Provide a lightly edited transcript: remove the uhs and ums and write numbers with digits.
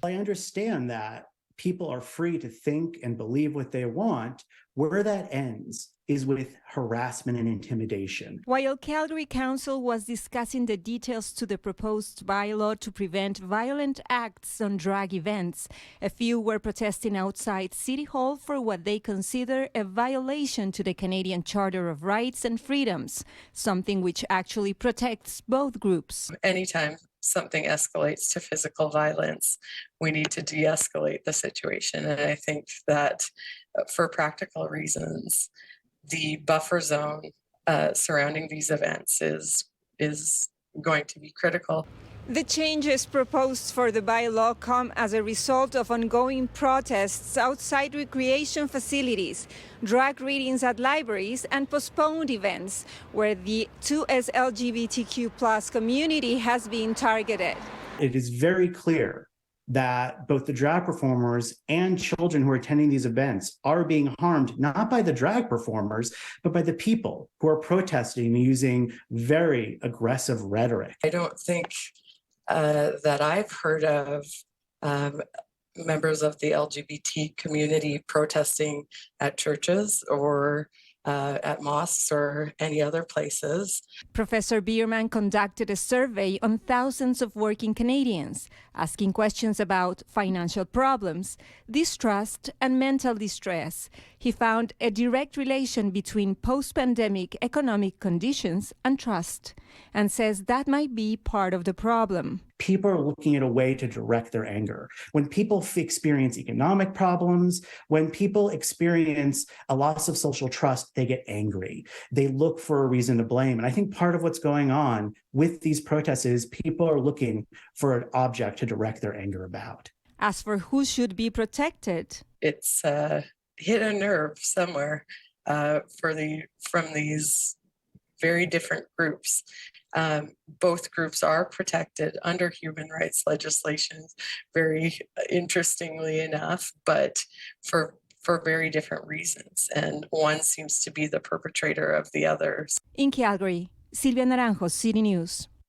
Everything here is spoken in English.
I understand that people are free to think and believe what they want. Where that ends is with harassment and intimidation. While Calgary Council was discussing the details to the proposed bylaw to prevent violent acts on drag events, a few were protesting outside City Hall for what they consider a violation to the Canadian Charter of Rights and Freedoms, something which actually protects both groups. Anytime something escalates to physical violence, we need to de-escalate the situation. And I think that for practical reasons, the buffer zone surrounding these events is going to be critical. The changes proposed for the bylaw come as a result of ongoing protests outside recreation facilities, drag readings at libraries, and postponed events where the 2S LGBTQ+ community has been targeted. It is very clear that both the drag performers and children who are attending these events are being harmed, not by the drag performers, but by the people who are protesting using very aggressive rhetoric. I don't think that I've heard of members of the LGBT community protesting at churches or at mosques or any other places. Professor Bierman conducted a survey on thousands of working Canadians, asking questions about financial problems, distrust, and mental distress. He found a direct relation between post-pandemic economic conditions and trust, and says that might be part of the problem. People are looking at a way to direct their anger. When people experience economic problems, when people experience a loss of social trust, they get angry. They look for a reason to blame. And I think part of what's going on with these protests is people are looking for an object to direct their anger about. As for who should be protected, it's hit a nerve somewhere from these very different groups. Both groups are protected under human rights legislation, very interestingly enough, but for very different reasons. And one seems to be the perpetrator of the others. In Calgary, Silvia Naranjo, City News.